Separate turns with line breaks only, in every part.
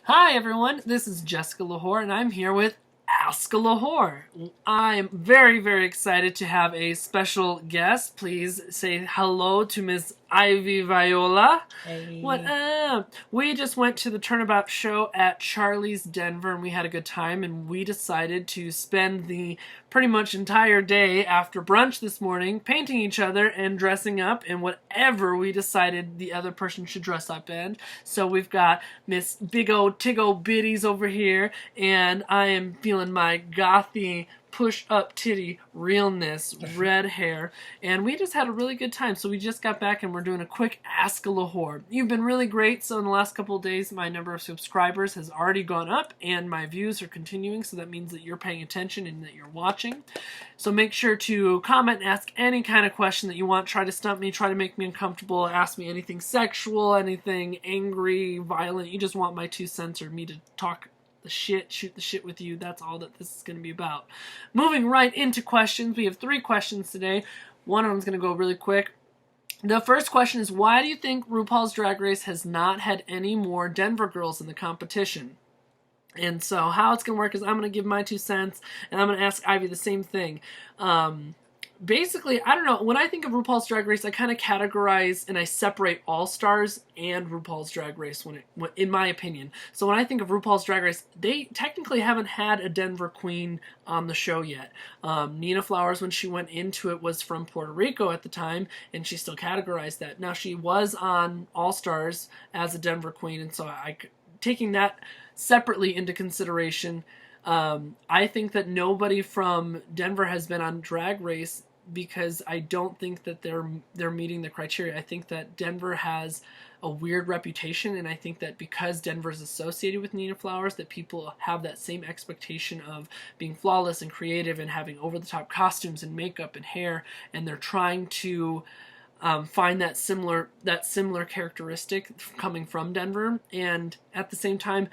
Hi everyone, this is Jessica L'Whor and I'm here with Ask a L'Whor. I'm very, very excited to have a special guest. Please say hello to Miss Ivy Viola.
Hey.
What up? We just went to the Turnabout show at Charlie's Denver and we had a good time, and we decided to spend the pretty much entire day after brunch this morning painting each other and dressing up in whatever we decided the other person should dress up in. So we've got Miss Big O Tiggo Biddies over here, and I am feeling my gothy push up titty realness, red hair, and we just had a really good time. So we just got back and we're doing a quick Ask a L'Whor. You've been really great. So in the last couple of days, my number of subscribers has already gone up and my views are continuing. So that means that you're paying attention and that you're watching. So make sure to comment and ask any kind of question that you want. Try to stump me, try to make me uncomfortable, ask me anything sexual, anything angry, violent. You just want my 2 cents or me to talk the shit, shoot the shit with you. That's all that this is going to be about. Moving right into questions. We have 3 questions today. One of them is going to go really quick. The first question is, why do you think RuPaul's Drag Race has not had any more Denver girls in the competition? And so how it's going to work is I'm going to give my 2 cents, and I'm going to ask Ivy the same thing. Basically, I don't know, when I think of RuPaul's Drag Race, I kind of categorize and I separate All-Stars and RuPaul's Drag Race, in my opinion. So when I think of RuPaul's Drag Race, they technically haven't had a Denver queen on the show yet. Nina Flowers, when she went into it, was from Puerto Rico at the time, and she still categorized that. Now, she was on All-Stars as a Denver queen, and so taking that separately into consideration, I think that nobody from Denver has been on Drag Race because I don't think that they're meeting the criteria. I think that Denver has a weird reputation, and I think that because Denver is associated with Nina Flowers, that people have that same expectation of being flawless and creative and having over-the-top costumes and makeup and hair, and they're trying to find that similar characteristic coming from Denver. And at the same time,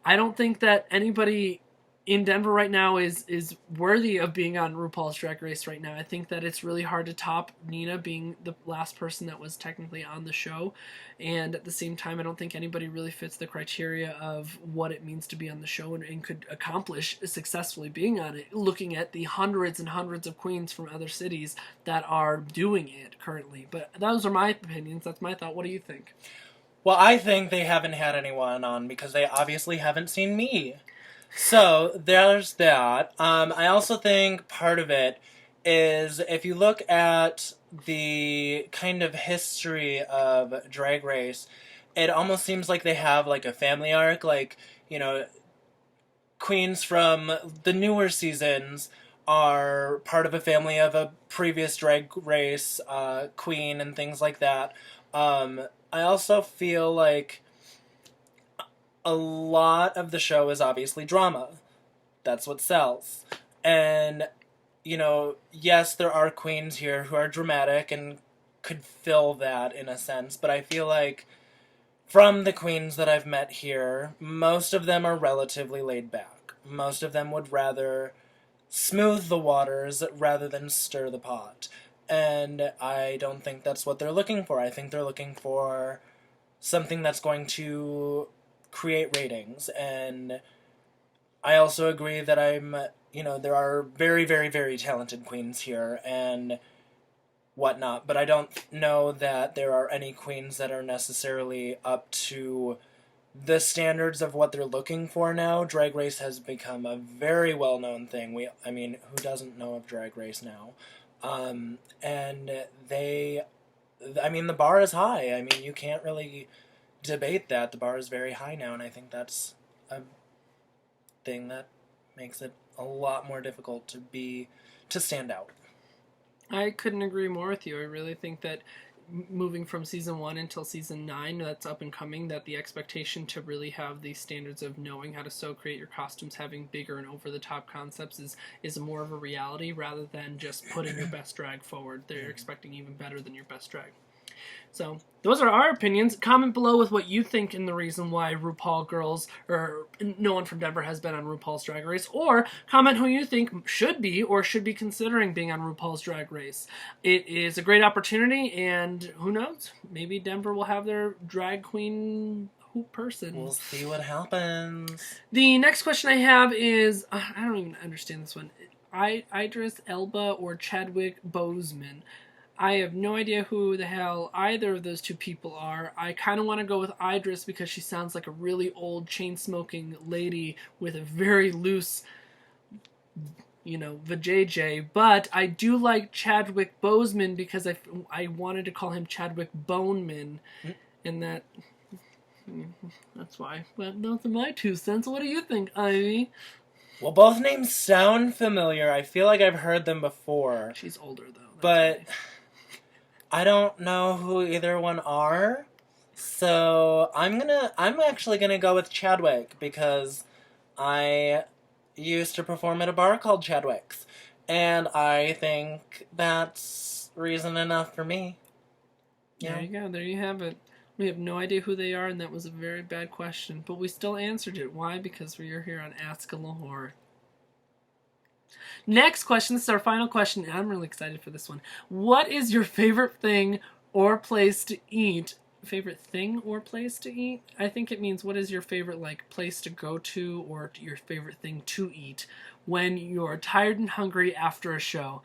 I don't think that anybody in Denver right now is worthy of being on RuPaul's Drag Race right now. I think that it's really hard to top Nina being the last person that was technically on the show, and at the same time, I don't think anybody really fits the criteria of what it means to be on the show and could accomplish successfully being on it, looking at the hundreds and hundreds of queens from other cities that are doing it currently. But those are my opinions. That's my thought. What do you think?
Well, I think they haven't had anyone on because they obviously haven't seen me. So there's that. I also think part of it is if you look at the kind of history of Drag Race, it almost seems like they have like a family arc, like, queens from the newer seasons are part of a family of a previous Drag Race queen and things like that. I also feel like a lot of the show is obviously drama. That's what sells. And, yes, there are queens here who are dramatic and could fill that in a sense, but I feel like from the queens that I've met here, most of them are relatively laid back. Most of them would rather smooth the waters rather than stir the pot. And I don't think that's what they're looking for. I think they're looking for something that's going to create ratings. And I also agree that there are very, very, very talented queens here and whatnot, but I don't know that there are any queens that are necessarily up to the standards of what they're looking for now. Drag Race has become a very well-known thing. Who doesn't know of Drag Race now? And the bar is high. I mean, you can't really debate that. The bar is very high now, and I think that's a thing that makes it a lot more difficult to stand out.
I couldn't agree more with you. I really think that moving from season 1 until season 9 that's up and coming, that the expectation to really have these standards of knowing how to sew, create your costumes, having bigger and over the top concepts is more of a reality rather than just putting your best drag forward. They're expecting even better than your best drag. So those are our opinions. Comment below with what you think and the reason why RuPaul girls, or no one from Denver has been on RuPaul's Drag Race, or comment who you think should be or should be considering being on RuPaul's Drag Race. It is a great opportunity, and who knows, maybe Denver will have their drag queen person.
We'll see what happens.
The next question I have is, I don't even understand this one. Idris Elba or Chadwick Boseman? I have no idea who the hell either of those two people are. I kind of want to go with Idris because she sounds like a really old chain-smoking lady with a very loose, vajayjay. But I do like Chadwick Boseman because I wanted to call him Chadwick Boneman, and that's why. But those are my 2 cents. What do you think, Ivy?
Well, both names sound familiar. I feel like I've heard them before.
She's older, though.
But I don't know who either one are. So I'm actually gonna go with Chadwick because I used to perform at a bar called Chadwick's. And I think that's reason enough for me.
Yeah. There you go. There you have it. We have no idea who they are, and that was a very bad question. But we still answered it. Why? Because we are here on Ask a L'Whor. Next question. This is our final question, and I'm really excited for this one. What is your favorite thing or place to eat? Favorite thing or place to eat? I think it means what is your favorite place to go to or your favorite thing to eat when you're tired and hungry after a show.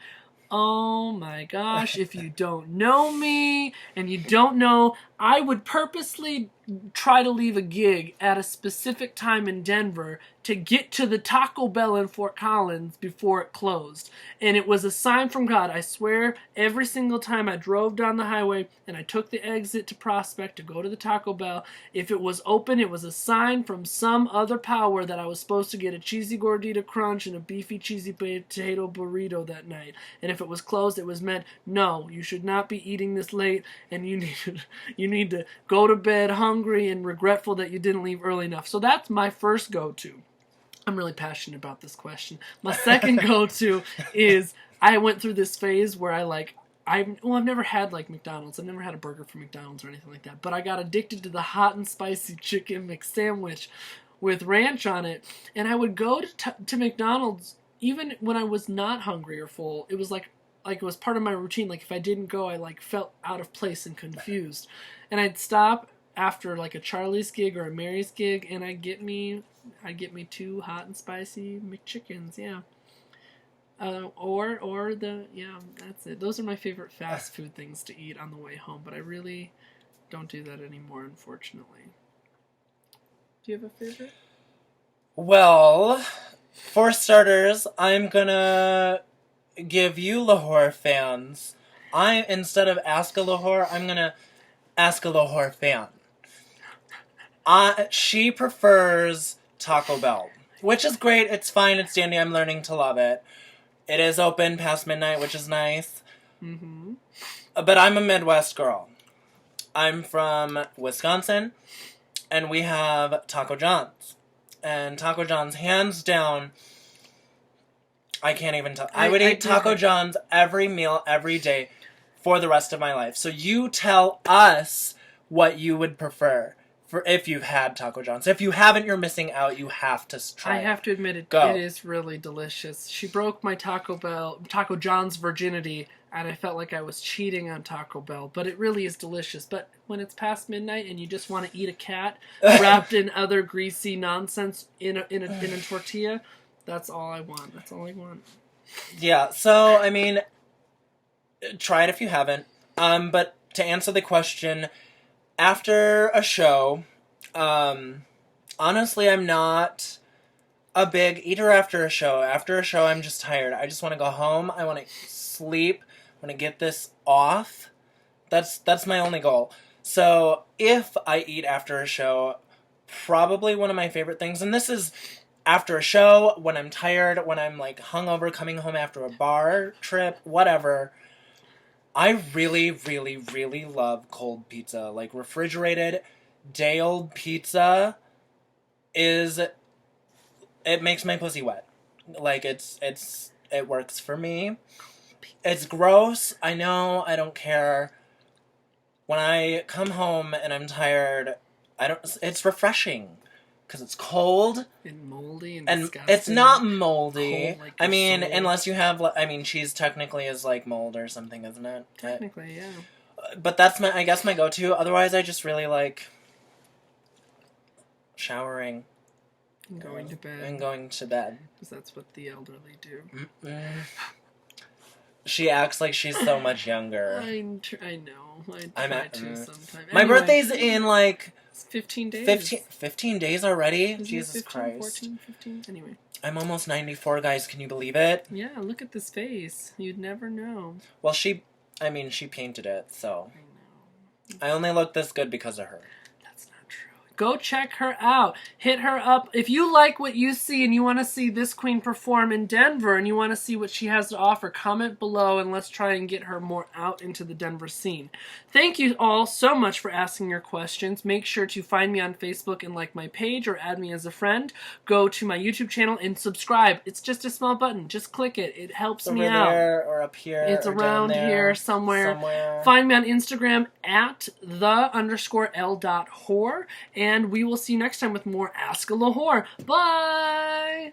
Oh my gosh, if you don't know me and you don't know, I would purposely try to leave a gig at a specific time in Denver to get to the Taco Bell in Fort Collins before it closed. And it was a sign from God. I swear, every single time I drove down the highway and I took the exit to Prospect to go to the Taco Bell, if it was open, it was a sign from some other power that I was supposed to get a cheesy gordita crunch and a beefy cheesy potato burrito that night. And if it was closed, it was meant, no, you should not be eating this late, and you need to go to bed hungry and regretful that you didn't leave early enough. So that's my first go-to. I'm really passionate about this question. My second go-to is I went through this phase where I've never had McDonald's. I've never had a burger from McDonald's or anything like that. But I got addicted to the hot and spicy chicken McSandwich with ranch on it. And I would go to McDonald's even when I was not hungry or full. It was like it was part of my routine. Like if I didn't go, I felt out of place and confused. And I'd stop after a Charlie's gig or a Mary's gig, and I'd get me 2 hot and spicy McChickens, yeah. That's it. Those are my favorite fast food things to eat on the way home, but I really don't do that anymore, unfortunately. Do you have a favorite?
Well, for starters, I'm gonna give you L'Whor fans. Instead of Ask a L'Whor, I'm gonna Ask a L'Whor fan. She prefers Taco Bell, which is great. It's fine. It's dandy. I'm learning to love it. It is open past midnight, which is nice.
Mm-hmm.
But I'm a Midwest girl. I'm from Wisconsin, and we have Taco John's. And Taco John's, hands down, I can't even tell. I would eat Taco John's every meal, every day, for the rest of my life. So you tell us what you would prefer for if you've had Taco John's. If you haven't, you're missing out. You have to try it.
I have to admit it is really delicious. She broke my Taco John's virginity, and I felt like I was cheating on Taco Bell. But it really is delicious. But when it's past midnight and you just want to eat a cat wrapped in other greasy nonsense in a tortilla, that's all I want. That's all I want.
Yeah, so, I mean, try it if you haven't. But to answer the question, after a show, honestly, I'm not a big eater after a show. After a show, I'm just tired. I just want to go home. I want to sleep. I want to get this off. That's my only goal. So if I eat after a show, probably one of my favorite things, and this is after a show, when I'm tired, when I'm hungover, coming home after a bar trip, whatever, I really, really, really love cold pizza. Refrigerated, day-old pizza it makes my pussy wet. It works for me. It's gross, I know, I don't care. When I come home and I'm tired, it's refreshing. Because it's cold.
And moldy and disgusting.
It's not moldy.
Cold,
I mean, unless you have, cheese technically is mold or something, isn't it?
Technically, yeah.
But that's my go-to. Otherwise, I just really like showering.
And going to bed.
And going to bed.
Because that's what the elderly do.
She acts like she's so much younger.
I know. I try to sometimes.
My birthday's in like...
15 days.
15 days already?
Isn't
Jesus
15,
Christ.
14, 15? Anyway.
I'm almost 94, guys. Can you believe it?
Yeah, look at this face. You'd never know.
Well, she painted it, so...
I know.
I only look this good because of her.
That's not true. Go check her out. Hit her up. If you like what you see and you want to see this queen perform in Denver and you want to see what she has to offer, comment below and let's try and get her more out into the Denver scene. Thank you all so much for asking your questions. Make sure to find me on Facebook and like my page or add me as a friend. Go to my YouTube channel and subscribe. It's just a small button. Just click it. It helps me out.
Over there or up here.
It's
or
around
down there,
here somewhere. Find me on Instagram at @the_l.whore. And we will see you next time with more Ask a L'Whor. Bye!